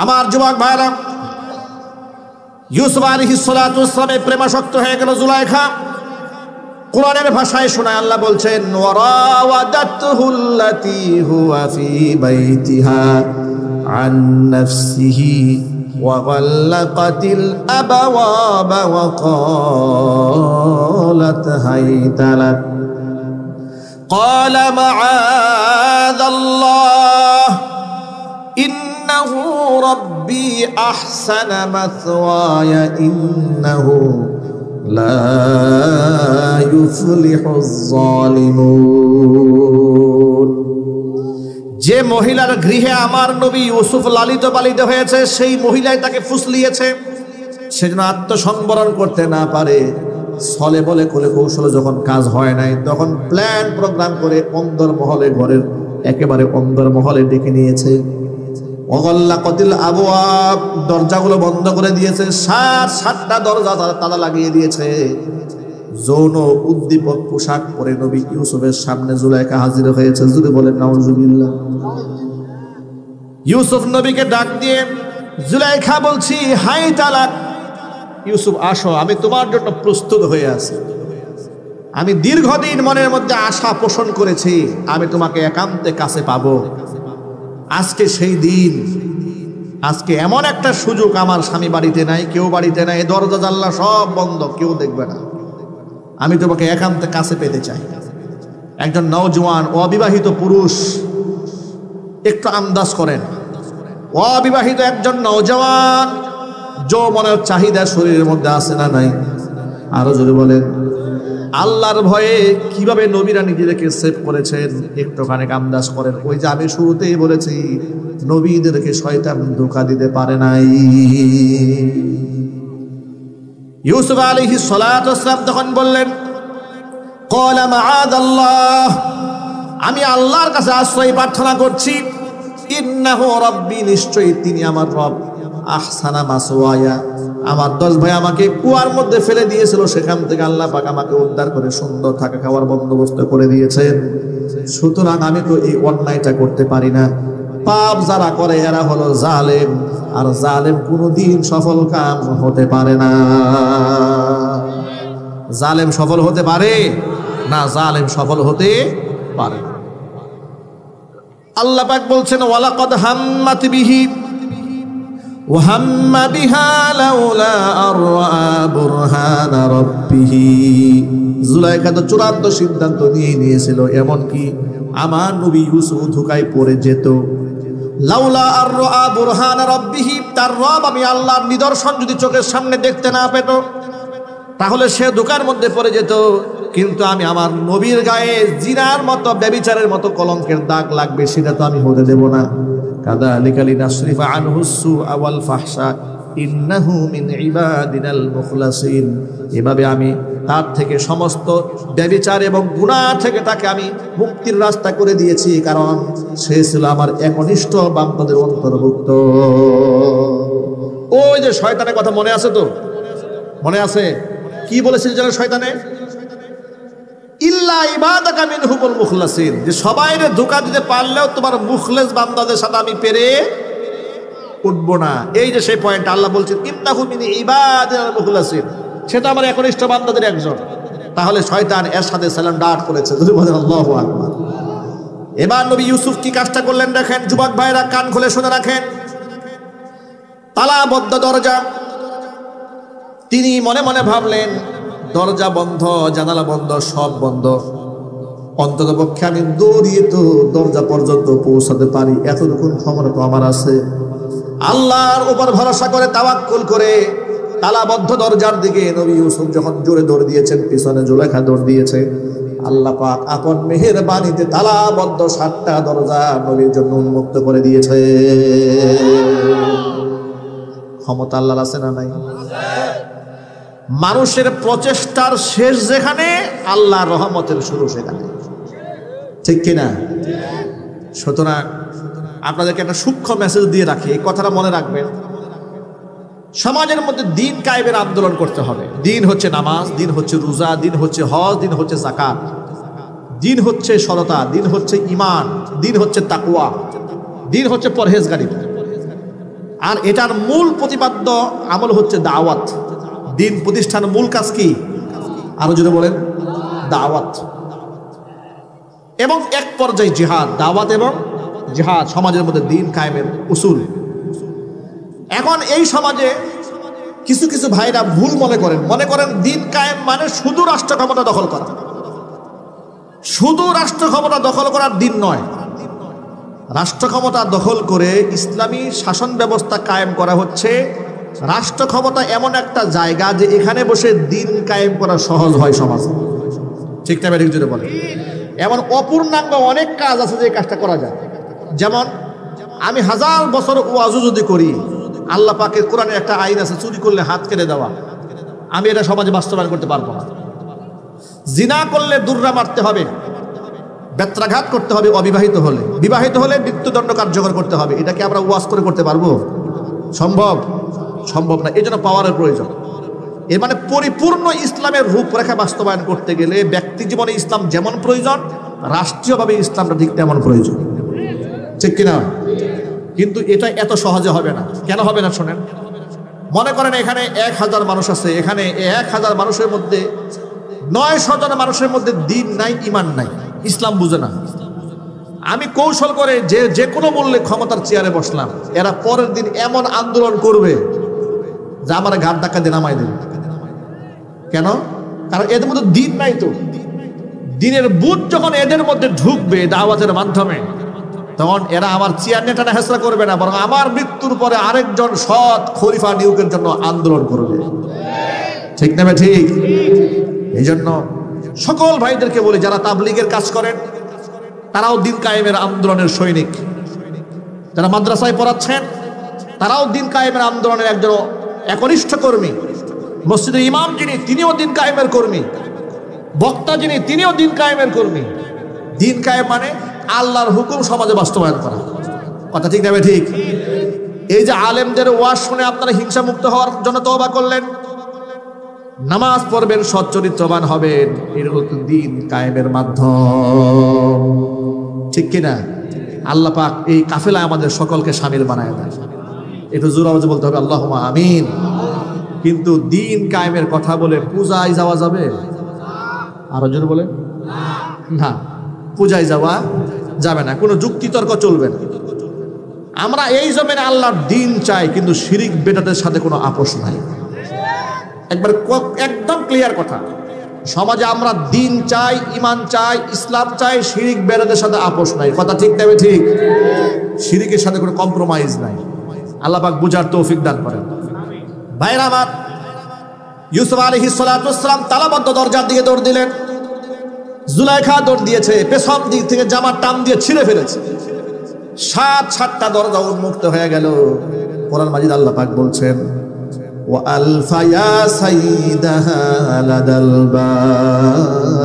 আমার যুবক ভাইরা, ইউসুফ আলাইহিস সালাতু ওয়াস সালামের প্রেমাসক্ত হয়ে গেল জুলাইখা। কোরআনের ভাষায় শোনায় আল্লাহ বলছেন, ওয়ারাওয়াদাতুহুল্লাতী হুয়া ফী বাইতিহা আন নাফসিহি ওয়া গাল্লাকাতিল আবওয়াবা ওয়া ক্বালাত হাইতা লাক ক্বালা মাআযাল্লাহ ইন্নাহু রাব্বী আহসানা মাসওয়ায়া ইন্নাহু লা ইউফলিহুজ যালিমুন। যে মহিলার গৃহে আমার নবী ইউসুফ লালিত পালিত হয়েছে, সেই মহিলাই তাকে ফুসলিয়েছে, সেজন্য আত্মসংবরণ করতে না পারে, ছলে বলে কোলে কৌশলে যখন কাজ হয় নাই, তখন প্ল্যান প্রোগ্রাম করে অন্দর মহলে, ঘরের একেবারে অন্দর মহলে ডেকে নিয়েছে। ওয়াগাল্লাকাতিল আবওয়াব, দরজাগুলো বন্ধ করে দিয়েছে, 7টা দরজা তালা লাগিয়ে দিয়েছে। যৌন উদ্দীপক পোশাক পরে নবী ইউসুফের সামনে জুলাইখা হাজির হয়েছে। জুড়ে বলেন নাউজুবিল্লাহ। ইউসুফ নবীকে ডাক দিয়ে, জুলাইখা বলছি, হাই তালাক, ইউসুফ আসো, আমি তোমার জন্য প্রস্তুত হয়ে আছি। আমি দীর্ঘদিন মনের মধ্যে আশা পোষণ করেছি, আমি তোমাকে একান্তে কাছে পাবো। আজকে সেই দিন, আজকে এমন একটা সুযোগ, আমার স্বামী বাড়িতে নাই, কেউ বাড়িতে নাই, দরজা জানলা সব বন্ধ, কেউ দেখবে না, আমি তোমাকে একান্তে কাছে পেতে চাই। একজন নওজোয়ান অবিবাহিত পুরুষ, একটু আন্দাজ করেন, অবিবাহিত একজন নওজোয়ান, যৌবনের চাহিদা শরীরের মধ্যে আছে না নাই? আরো জোরে বলেন। আল্লাহর ভয়ে কিভাবে নবীরা নিজেদেরকে সেভ করেছেন একটুখানি আন্দাজ করেন। ওই যে আমি শুরুতেই বলেছি, নবীদেরকে শয়তান ধোঁকা দিতে পারে নাই। ইউসুফ আলাইহিস সালাতু ওয়াস সালাম তখন বললেন, ক্বালা মাআদাল্লাহ, আমি আল্লাহর কাছে আশ্রয় প্রার্থনা করছি। ইন্নাহু রাব্বি, নিশ্চয়ই তিনি আমার রব। আহসানা মাসওয়ায়া, আমার 10 ভাই আমাকে কুয়ার মধ্যে ফেলে দিয়েছিল, সেখান থেকে আল্লাহ পাক আমাকে উদ্ধার করে সুন্দর থাকা খাওয়ার বন্দোবস্ত করে দিয়েছেন। সুতরাং আমি তো এই অন্যায়টা করতে পারি না। পাপ যারা করে এরা হলো জালেম, আর জালেম কোনোদিন সফল কাম হতে পারে না। জালেম সফল হতে পারে না, জালেম সফল হতে পারে না। আল্লাহ পাক বলছেন, ওয়ালাকাদ হাম্মাত বিহি ওয়া হাম্মা বিহা লাউলা আরআ বুরহানা রাব্বিহি। জুলাইখা তো চূড়ান্ত সিদ্ধান্ত নিয়েছিল, এমনকি আমার নবী ইউসুফ ধোঁকায় পড়ে যেত। লাউলা আরআ বুরহানা রাব্বিহি, তার রব আমি আল্লাহর নিদর্শন যদি চোখের সামনে দেখতে না পেত, তাহলে সে ধোঁকার মধ্যে পড়ে যেত। কিন্তু আমি আমার নবীর গায়ে জিনার মতো, ব্যভিচারের মতো কলঙ্কের দাগ লাগবে, সেটা তো আমি হতে দেব না। কাযালিকা লিনাসরিফা আনহুস সুআ ওয়াল ফাহশা ইন্নাহু মিন ইবাদিনাল মুখলাসিন। এভাবে আমি তার থেকে সমস্ত ব্যভিচার এবং গুনাহ থেকে তাকে আমি মুক্তির রাস্তা করে দিয়েছি, কারণ সে ছিল আমার একনিষ্ঠ বান্দাদের অন্তর্ভুক্ত। ওই যে শয়তানের কথা মনে আছে তো? মনে আছে কি বলেছিল যেন শয়তানে? ইল্লা ইবাদাকা মিনহুমুল মুখলাসিন, যে সবাইরে ধোঁকা দিতে পারলেও তোমার মুখলেস বান্দাদের সাথে আমি পেরে উঠবো না। এই যে সেই পয়েন্ট আল্লাহ বলছেন, ইন্নাহু মিন ইবাদিনাল মুখলাসিন, সেটা আমার একনিষ্ঠ বান্দাদের একজন। তাহলে শয়তান এর সাথে সালাম ডাট করেছে। যদি বলেন আল্লাহু আকবার। এবার নবী ইউসুফ কি কাজটা করলেন দেখেন, যুবক ভাইরা কান খুলে শুনে রাখেন। তালাবদ্ধ দরজা, তিনি মনে মনে ভাবলেন, দরজা বন্ধ, জানালা বন্ধ, সব বন্ধ, অন্তত পক্ষে আমি দৌড়িয়ে তো দরজা পর্যন্ত পৌঁছাতে পারি, এতটুকু ক্ষমতা তো আমার আছে। আল্লাহর উপর ভরসা করে, তাওয়াক্কুল করে তালাবদ্ধ দরজার দিকে নবী ইউসুফ যখন জোরে দৌড় দিয়েছেন, পিছনে জুলাইখা দৌড় দিয়েছে। আল্লাহ পাক আপন মেহেরবানিতে তালাবদ্ধ 7টা দরজা নবীর জন্য উন্মুক্ত করে দিয়েছে। ক্ষমতা আল্লাহর আছে না নাই? মানুষের প্রচেষ্টার শেষ যেখানে, আল্লাহর রহমতের শুরু সেখানে, ঠিক কিনা? সুতরাং আপনাদেরকে একটা সূক্ষ্ম মেসেজ দিয়ে রাখি, এই কথাটা মনে রাখবেন। সমাজের মধ্যে দিন কায়েমের আন্দোলন করতে হবে। দিন হচ্ছে নামাজ, দিন হচ্ছে রোজা, দিন হচ্ছে হজ, দিন হচ্ছে যাকাত, দিন হচ্ছে সততা, দিন হচ্ছে ঈমান, দিন হচ্ছে তাকওয়া, দিন হচ্ছে পরহেজগারিতা। আর এটার মূল প্রতিপাদ্য আমল হচ্ছে দাওয়াত। দিন প্রতিষ্ঠানের মূল কাজ কি? আরো যদি বলেন, দাওয়াত এবং এক পর্যায়ে জিহাদ। দাওয়াত এবং জিহাদ সমাজের মধ্যে দিন কায়েমের উসুল। এখন এই সমাজে কিছু কিছু ভাইরা ভুল মনে করেন দিন কায়েম মানে শুধু রাষ্ট্র ক্ষমতা দখল করা। শুধু রাষ্ট্র ক্ষমতা দখল করার দিন নয়। রাষ্ট্র ক্ষমতা দখল করে ইসলামী শাসন ব্যবস্থা কায়েম করা হচ্ছে। রাষ্ট্র ক্ষমতা এমন একটা জায়গা যে এখানে বসে দিন কায়েম করা সহজ হয় সমাজে, ঠিক না? ব্যাটিক যদি বলে, এমন অপূর্ণাঙ্গ অনেক কাজ আছে যে কাজটা করা যায়। যেমন আমি 1000 বছর ওয়াজ যদি করি, আল্লাহ পাকের কোরআনে একটা আইন আছে, চুরি করলে হাত কেটে দেওয়া। আমি এটা সমাজে বাস্তবায়ন করতে পারবো না। জিনা করলে দুর্রা মারতে হবে, বেত্রাঘাত করতে হবে অবিবাহিত হলে, বিবাহিত হলে মৃত্যুদণ্ড কার্যকর করতে হবে। এটাকে আমরা ওয়াজ করে করতে পারবো? সম্ভব? সম্ভব না। এই জন্য পাওয়ারের প্রয়োজন। এর মানে পরিপূর্ণ ইসলামের রূপরেখা বাস্তবায়ন করতে গেলে ব্যক্তি জীবনে ইসলাম যেমন প্রয়োজন, রাষ্ট্রীয়ভাবে ইসলামটা ঠিক তেমন প্রয়োজন। ঠিক কিনা? কিন্তু এটা এত সহজে হবে না। কেন হবে না শোনেন। মনে করেন এখানে 1000 মানুষ আছে, এখানে 1000 মানুষের মধ্যে 900 জন মানুষের মধ্যে দিন নাই, ইমান নাই, ইসলাম বুঝে না। আমি কৌশল করে যে কোনো মূল্যে ক্ষমতার চেয়ারে বসলাম, এরা পরের দিন এমন আন্দোলন করবে যে আমার ঘাট ধাক্কা দিয়ে নামাই দেবে। কেন? কারণ এদের মধ্যে দিন নাই। তো দিনের বুট যখন এদের মধ্যে ঢুকবে দাওয়াতের মাধ্যমে, তখন এরা আমার চেয়ার নেটানা হেসরা করবে না, বরং আমার মৃত্যুর পরে আরেকজন সৎ খলিফা নিয়োগের জন্য আন্দোলন করবে। ঠিক না? ঠিক। এই জন্য সকল ভাইদেরকে বলি, যারা তাবলীগের কাজ করেন তারাও দিন কায়েমের আন্দোলনের সৈনিক। যারা মাদ্রাসায় পড়াচ্ছেন তারাও দিন কায়েমের আন্দোলনের একজন একনিষ্ঠ কর্মী। মসজিদের ইমাম যিনি, তিনিও দিন কায়েমের কর্মী। বক্তা যিনি, তিনিও দিন কায়েমের কর্মী। দিন কায়েম মানে আল্লাহর হুকুম সমাজে বাস্তবায়ন করা। কথা ঠিক না? ঠিক। এই যে আলেমদের ওয়াজ শুনে আপনারা হিংসা মুক্ত হওয়ার জন্য তওবা করলেন, নামাজ পড়বেন, সচ্চরিত্রবান হবেন, এর হচ্ছে দিন কায়েমের মাধ্যম। ঠিক কিনা? আল্লাহ পাক এই কাফেলায় আমাদের সকলকে শামিল বানায় দেয়। একটু জোর আওয়াজে বলতে হবে আল্লাহুম্মা আমিন। কিন্তু দিন কায়েমের কথা বলে পূজায় যাওয়া যাবে? আরো জোরে বলেন না। পূজায় যাওয়া যাবে না, কোনো যুক্তিতর্ক চলবে না। আমরা এই জমিনে আল্লাহর দিন চাই, কিন্তু শিরিক বেদাতের সাথে কোনো আপোষ নাই। একদম ক্লিয়ার কথা। সমাজে আমরা দিন চাই, ইমান চাই, ইসলাম চাই, শিরিক বেদাতের সাথে আপোষ নাই। কথা ঠিক না? ঠিক। শিরিকের সাথে কোনো কম্প্রোমাইজ নাই। আল্লাহ পাক বুঝার তৌফিক দান করেন। ভাইরা আমার, ইউসুফ আলাইহিস সালাতু ওয়াস সালাম তালাবদ্ধ দরজার দিকে দৌড় দিলেন। জুলাইখা দৌড় দিয়েছে, পেছন দিক থেকে জামার টান দিয়ে ছিঁড়ে ফেলেছে। 7টা দরজা উন্মুক্ত হয়ে গেল। কোরআন মাজিদ আল্লাহ পাক বলছেন, ওয়া আলফা ইয়া সাইয়্যিদাহা লাদাল বাব।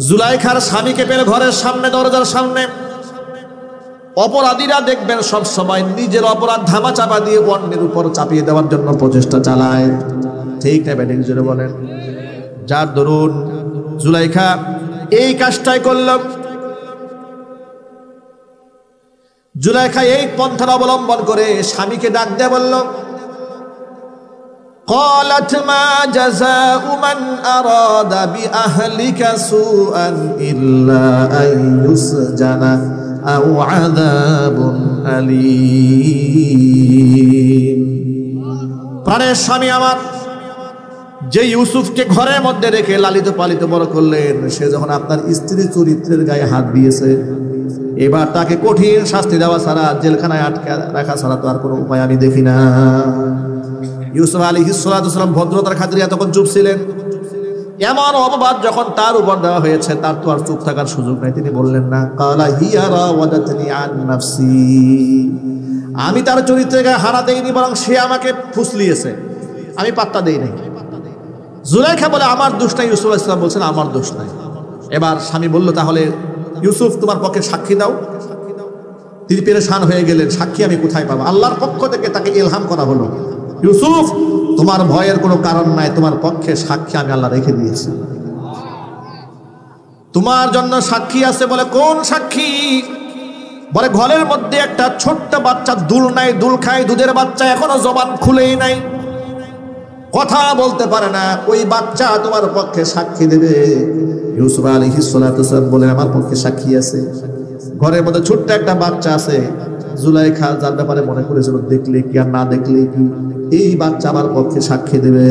জুলাইখার স্বামীকে পেলে ঘরের সামনে, দরজার সামনে। অপরাধীরা দেখবেন সব সময় নিজের অপরাধ ধামা চাপা দিয়ে অন্যের উপর চাপিয়ে দেওয়ার জন্য প্রচেষ্টা চালায়। ঠিক না? ব্যাটিং জোরে বলেন। যার দরুন জুলাইখা এই কাজটাই করল। জুলাইখা এই পন্থার অবলম্বন করে স্বামীকে ডাক দিয়ে বলল, قالت ما جزاء من أراد بأهلك سوءا إلا أن يسجن أو عذاب أليم। প্রাণের স্বামী আমার, যে ইউসুফকে ঘরের মধ্যে রেখে লালিত পালিত বড় করলেন, সে যখন আপনার স্ত্রী চরিত্রের গায়ে হাত দিয়েছে, এবার তাকে কঠিন শাস্তি দেওয়া ছাড়া, জেলখানায় আটকে রাখা ছাড়া তো আর কোনো উপায় আমি দেখি না। ইউসুফ আলাইহিস সালাতু ওয়াস সালাম ভদ্রতার খাতিরে তখন চুপ ছিলেন। এমন অপবাদ যখন তার উপর দেওয়া হয়েছে, তার তো আর চুপ থাকার সুযোগ নাই। তিনি বললেন না, কালা হিয়া রাওয়াদাতনি আন নাফসি। আমি তার চরিত্রের গায়ে হারা দেইনি, বরং সে আমাকে ফুসলিয়েছে, আমি পাত্তা দেই নাই। জুলাইখা বলে, আমার দোষ নাই। ইউসুফ আলাইহিস সালাম বলছেন, আমার দোষ নাই। এবার স্বামী বলল, তাহলে ইউসুফ তোমার পক্ষে সাক্ষী দাও। তিনি পেরেশান হয়ে গেলেন, সাক্ষী আমি কোথায় পাবো? আল্লাহর পক্ষ থেকে তাকে ইলহাম করা হলো, ইউসুফ তোমার ভয়ের কোনো কারণ নাই, তোমার পক্ষে সাক্ষী আমি আল্লাহ রেখে দিয়েছি। তোমার জন্য সাক্ষী আছে। বলে, কোন সাক্ষী? বলে, ঘরের মধ্যে একটা ছোট্ট বাচ্চা দুল নাই, দুল খায়, দুধের বাচ্চা, এখনো জবান খুলেই নাই, কথা বলতে পারে না। ওই বাচ্চা তোমার পক্ষে সাক্ষী দেবে। ইউসুফ আলাইহিস সালাতু ওয়াস সালাম বলে, আমার পক্ষে সাক্ষী আছে। ঘরের মধ্যে ছোট্ট একটা বাচ্চা আছে। জুলাইখা যার ব্যাপারে মনে করেছিল দেখলে কি আর না দেখলে কি, এই বাচ্চা আমার পক্ষে সাক্ষী দেবে।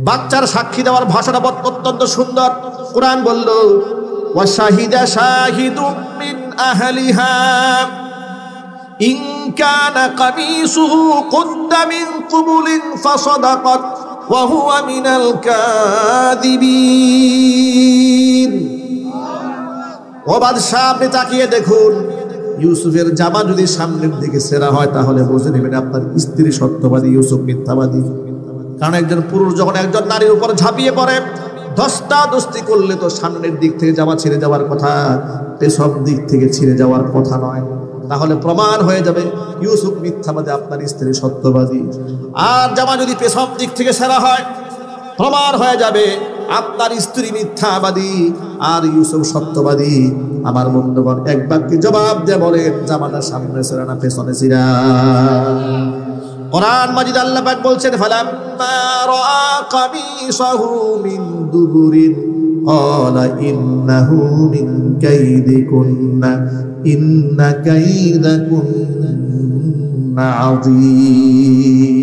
বাচ্চার সাক্ষী দেওয়ার ভাষাটা অত্যন্ত সুন্দর। কোরআন বলল, ওয়া শাহিদা শাহিদুম মিন আহলিহা ইন কানা কামিসুহু কুদ্দা মিন কুবুলিন ফাসাদাকাত ওয়া হুয়া মিনাল কাযিবিন। ও বাদশা, আপনি তাকিয়ে দেখুন, ইউসুফের জামা যদি সামনের দিকে ছেঁড়া হয় তাহলে বুঝে নেবেন আপনার স্ত্রী সত্যবাদী, ইউসুফ মিথ্যাবাদী। কারণ একজন পুরুষ যখন একজন নারীর উপর ঝাঁপিয়ে পড়ে ধস্তাধস্তি করলে তো সামনের দিক থেকে জামা ছিঁড়ে যাওয়ার কথা, পেছন দিক থেকে ছিঁড়ে যাওয়ার কথা নয়। তাহলে প্রমাণ হয়ে যাবে ইউসুফ মিথ্যাবাদী, আপনার স্ত্রী সত্যবাদী। আর জামা যদি পেছন দিক থেকে ছেঁড়া হয় প্রমাণ হয়ে যাবে আপনার স্ত্রী মিথ্যাবাদী আর ইউসুফ সত্যবাদী। আমার বন্ধুগণ, এক বাক্যে জবাব দিয়ে বলেন, জামাটা সামনে ছেঁড়া না পেছনে ছিঁড়া? কোরআন মাজিদ আল্লাহ পাক বলছেন, ফালাম্মা রাআ কামিসাহু মিন দুবুরিন ক্বালা ইন্নাহু মিন কাইদিকুন্না ইন্না কাইদাকুন্না আযীম।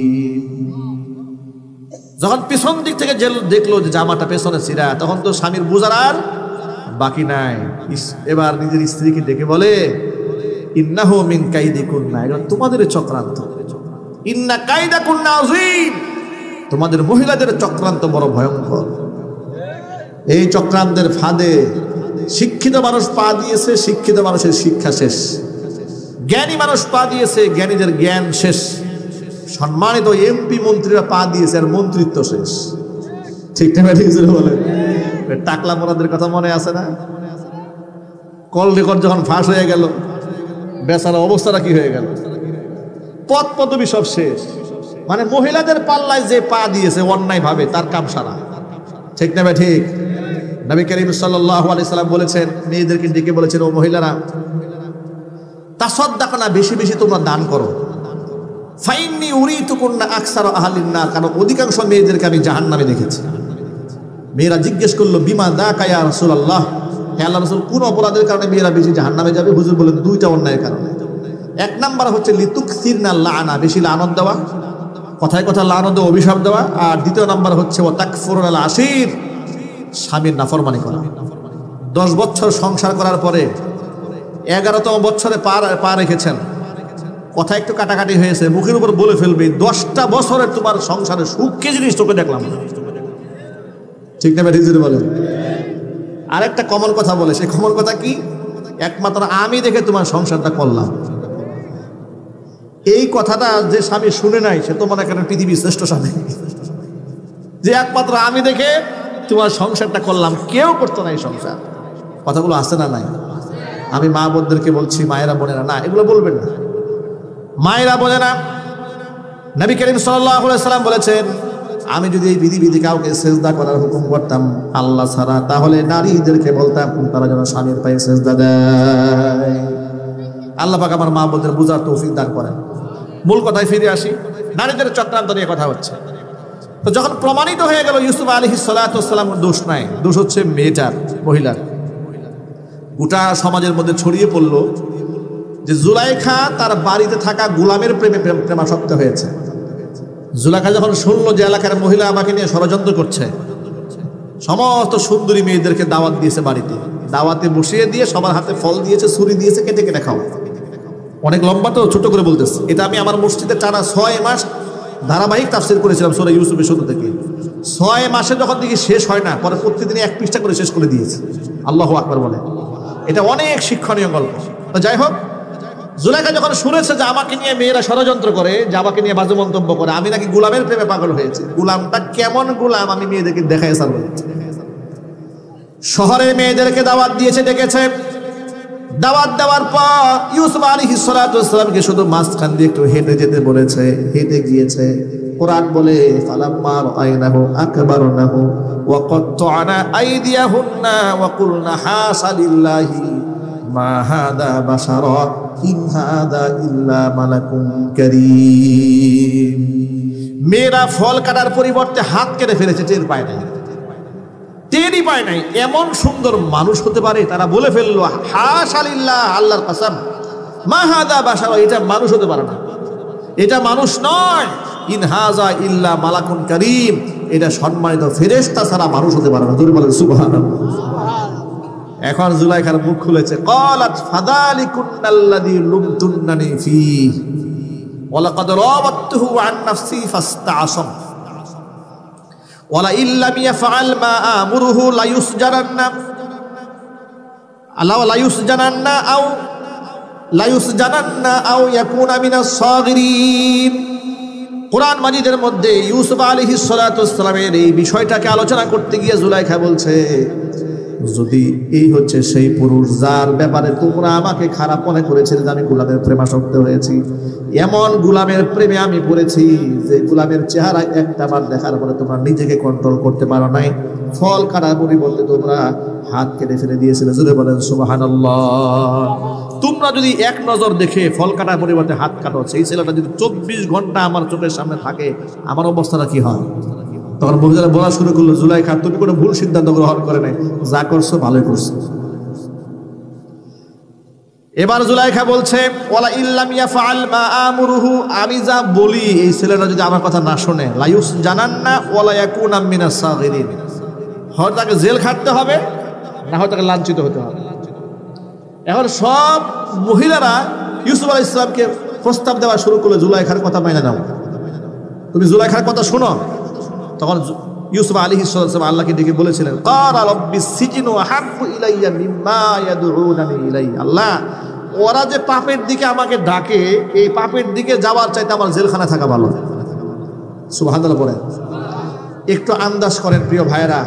যখন পেছন দিক থেকে দেখলো যে জামাটা পেছনে ছিঁড়া, তখন তো স্বামীর বুঝার আর বাকি নাই। এবার নিজের স্ত্রীকে ডেকে বলে, ইন্নাহু মিন কাইদিকুন্না, এটা তোমাদের চক্রান্ত। ইন্না কাইদাকুন্না আযীম, তোমাদের মহিলাদের চক্রান্ত বড় ভয়ঙ্কর। এই চক্রান্তের ফাঁদে শিক্ষিত মানুষ পা দিয়েছে, শিক্ষিত মানুষের শিক্ষা শেষ। জ্ঞানী মানুষ পা দিয়েছে, জ্ঞানীদের জ্ঞান শেষ। সম্মানিত এমপি মন্ত্রীরা পা দিয়েছে, আর মন্ত্রিত্ব শেষ। ঠিক না? বলে টাকলা মোরাদের কথা মনে আছে না? কল রেকর্ড যখন ফাঁস হয়ে গেল, বেচারা অবস্থাটা কি হয়ে গেল? পদ পদবি সব শেষ। মানে মহিলাদের পাল্লায় যে পা দিয়েছে অন্যায় ভাবে, তার কাম সারা। ঠিক না? ঠিক। নবী করিম সাল্লাল্লাহু আলাইহি সাল্লাম বলেছেন, মেয়েদেরকে ডেকে বলেছেন, ও মহিলারা, তাসাদদাকনা, বেশি বেশি তোমরা দান করো। ফাইন্নী উরিতুকুন্না আকসারা আহলিন নার, কারণ অধিকাংশ মেয়েদেরকে আমি জাহান্নামে দেখেছি। মেয়েরা জিজ্ঞেস করলো, বিমা দাকা ইয়া রাসূলুল্লাহ, হে আল্লাহর রাসূল, কোন অপরাধের কারণে মেয়েরা বেশি জাহান্নামে যাবে? হুজুর বলেন, দুইটা অন্যায়ের কারণে। এক নাম্বার হচ্ছে লিতুকসিরনা লানা, বেশি লানত দেওয়া, কথায় কথা লানত দেওয়া, অভিশাপ দেওয়া। আর দ্বিতীয় নাম্বার হচ্ছে ওয়া তাকফুরুনাল আশির, স্বামীর নাফরমানি করা। 10 বছর সংসার করার পরে 11তম বছরে পা রেখেছেন, কথা একটু কাটাকাটি হয়েছে, মুখের উপর বলে ফেলবে, 10টা বছরের তোমার সংসারে সুখ কি জিনিস তোকে দেখলাম না। ঠিক না? ঠিক বলেন। আরেকটা কমন কথা বলে, সেই কমন কথা কি? একমাত্র আমি দেখে তোমার সংসারটা করলাম। এই কথাটা যে স্বামী শুনে নাই, সে তো মনে করেন পৃথিবীর শ্রেষ্ঠ স্বামী। যে একমাত্র আমি দেখে তোমার সংসারটা করলাম, কেউ করতো না এই সংসার। কথাগুলো আসে না? নাই? আমি মা বোনদেরকে বলছি, মায়েরা বোনেরা, না এগুলো বলবেন না। মায়েরা বোনেরা, নবী করিম সাল্লাল্লাহু আলাইহি সাল্লাম বলেছেন, আমি যদি এই বিধি কাউকে সেজদা করার হুকুম করতাম আল্লাহ ছাড়া, তাহলে নারীদেরকে বলতাম তারা যেন স্বামীর পায়ে সেজদা দেয়। আল্লাহ পাক আমার মা বোনদের বুঝার তৌফিক দান করেন। মূল কথায় ফিরে আসি, নারীদের চক্রান্ত নিয়ে কথা হচ্ছে। তো যখন প্রমাণিত হয়ে গেল ইউসুফ আলাইহিস সালাতু ওয়াস সালামের দোষ নাই, দোষ হচ্ছে মেয়েটার, মহিলার, গোটা সমাজের মধ্যে ছড়িয়ে পড়ল যে জুলাইখা তার বাড়িতে থাকা গোলামের প্রেমে প্রেমাসক্ত হয়েছে। জুলাইখা যখন শুনলো যে এলাকার মহিলা আমাকে নিয়ে ষড়যন্ত্র করছে, সমস্ত সুন্দরী মেয়েদেরকে দাওয়াত দিয়েছে বাড়িতে। দাওয়াতে বসিয়ে দিয়ে সবার হাতে ফল দিয়েছে, ছুরি দিয়েছে, কেটে কেটে খাও। অনেক লম্বা তো, ছোট করে বলতেছে। এটা আমি আমার মসজিদে টানা 6 মাস ধারাবাহিক তাফসীর করেছিলাম সূরা ইউসুফের শুরু থেকে। 6 মাসে যখন দেখি শেষ হয় না, পরে প্রত্যেকদিন 1 পৃষ্ঠা করে শেষ করে দিয়েছে। আল্লাহু আকবার বলে। এটা অনেক শিক্ষণীয় গল্প। তো যাই হোক, জুলাইখা যখন শুনেছে যে আমাকে নিয়ে মেয়েরা ষড়যন্ত্র করে, যে আমাকে নিয়ে বাজে মন্তব্য করে, আমি নাকি গোলামের প্রেমে পাগল হয়েছে, গোলামটা কেমন গোলাম আমি মেয়েদেরকে দেখাই সার বলেছি। শহরের মেয়েদেরকে দাওয়াত দিয়েছে, ডেকেছে। দাওয়াত দেওয়ার পর ইউসুফ আলাইহিস সালাতু ওয়াস সালামকে শুধু মাঝখান দিয়ে একটু হেঁটে যেতে বলেছে, হেঁটে গিয়েছে। কোরআন বলে, ফালাম্মা রাআইনাহু আকবারনাহু ওয়া কাত্তা'না আইদিয়াহুন্না ওয়া কুলনা হাসা লিল্লাহি মা হাদা বাশারা ইন হাদা ইল্লা মালাকুন কারীম। মেয়েরা ফল কাটার পরিবর্তে হাত কেটে ফেলেছে, টের পায় নাই, টেরই পায় নাই এমন সুন্দর মানুষ হতে পারে। তারা বলে ফেললো, হাসা লিল্লাহ, আল্লাহর কসম, মা হাদা বাশারা, এটা মানুষ হতে পারে না, এটা মানুষ নয়। ইন হাযা ইল্লা মালাকুন কারীম, এটা সম্মানিত ফেরেশতা ছাড়া মানুষ হতে পারে না। জোরে বলেন সুবহানাল্লাহ। এখন জুলাইখার মুখ খুলেছে, ক্বালাত ফাযালিকুন্নাল্লাযী লুমতুন্নানি ফীহি ওয়া লাকাদ রাওয়াতুহু আন নাফসি ফাসতা'সাম ওয়া লা ইল্লাম ইয়াফআল মা আমুরুহু লা ইউসজানান্না আও লা ইউসজানান্না আও ইয়াকুনা মিনাস সাগিরিন। কোরআন মাজিদের মধ্যে ইউসুফ আলাইহিস সালাতু ওয়াস সালামের এই বিষয়টাকে আলোচনা করতে গিয়ে জুলাইখা বলছে, যদি এই হচ্ছে সেই পুরুষ যার ব্যাপারে তোমরা আমাকে খারাপ মনে করেছিলে যে আমি গোলামের প্রেমাসক্ত হয়েছি, এমন গোলামের প্রেমে আমি পড়েছি যে গোলামের চেহারা একটা বার দেখার পরে তোমরা নিজেকে কন্ট্রোল করতে পারো নাই, ফল কাটার পরিবর্তে তোমরা হাত কেটে ফেলে দিয়েছিলে। জোরে বলেন সুবহানাল্লাহ। তোমরা যদি এক নজর দেখে ফল কাটার পরিবর্তে হাত কাটো, সেই ছেলেটা যদি 24 ঘন্টা আমার চোখের সামনে থাকে, আমার অবস্থাটা কি হয়? তখন মহিলারা বলা শুরু করলো, জুলাইখা তুমি কোনো ভুল সিদ্ধান্ত গ্রহণ করে নাই, যা করছো ভালোই করছো। এবার জুলাইখা বলছে, ওয়ালা ইল্লাম ইয়াফআল মা আমরুহু, আমি যা বলি এই ছেলেটা যদি আমার কথা না শোনে, লা ইউসজানান্না ওয়ালা ইয়াকুনা মিনাস সাগিরিন, হয় তাকে জেল খাটতে হবে, না হয় তাকে লাঞ্ছিত হতে হবে। এখন সব মহিলারা ইউসুফ আলাইহিস সালামকে প্রস্তাব দেওয়া শুরু করলো, জুলাইখার কথা মাইনা নাও, তুমি জুলাইখার কথা শোনো। তখন ইউসুফ আলাইহিস সালাম আল্লাহকে ডেকে বলেছিলেন, ক্বালা রাব্বিস সিজনু আহাব্বু ইলাইয়া মিম্মা ইয়াদউনানি ইলাইহি। আল্লাহ, ওরা যে পাপের দিকে আমাকে ডাকে, এই পাপের দিকে যাওয়ার চাইতে আমার জেলখানা থাকা ভালো। সুবহানাল্লাহ বলেন। একটু আন্দাজ করেন প্রিয় ভাইরা,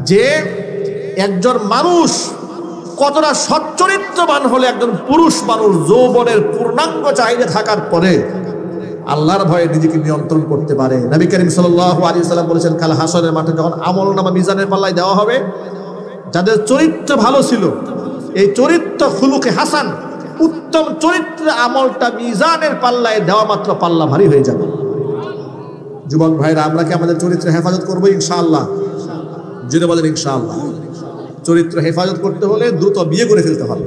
যে একজন মানুষ কতটা সচ্চরিত্রবান হলে একজন পুরুষ মানুষ যৌবনের পূর্ণাঙ্গ চাহিদা থাকার পরে আল্লাহর ভয়ে নিজেকে নিয়ন্ত্রণ করতে পারে। নবী করিম সাল্লাল্লাহু আলাইহি ওয়াসাল্লাম বলেছেন, কাল হাসরের মাঠে যখন আমলনামা মিজানের পাল্লায় দেওয়া হবে, যাদের চরিত্র ভালো ছিল, এই চরিত্র খুলুকে হাসান, উত্তম চরিত্রের আমলটা মিজানের পাল্লায় দেওয়া মাত্র পাল্লা ভারী হয়ে যাবে। যুবক ভাইরা, আমরা কি আমাদের চরিত্র হেফাজত করবো ইনশাআল্লাহ? জেনে বলেন ইনশাআল্লাহ। চরিত্র হেফাজত করতে হলে দ্রুত বিয়ে করে ফেলতে হবে।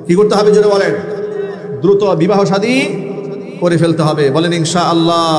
কি করতে হবে জেনে বলেন? দ্রুত বিবাহ শাদী করে ফেলতে হবে। বলেন ইনশাআল্লাহ।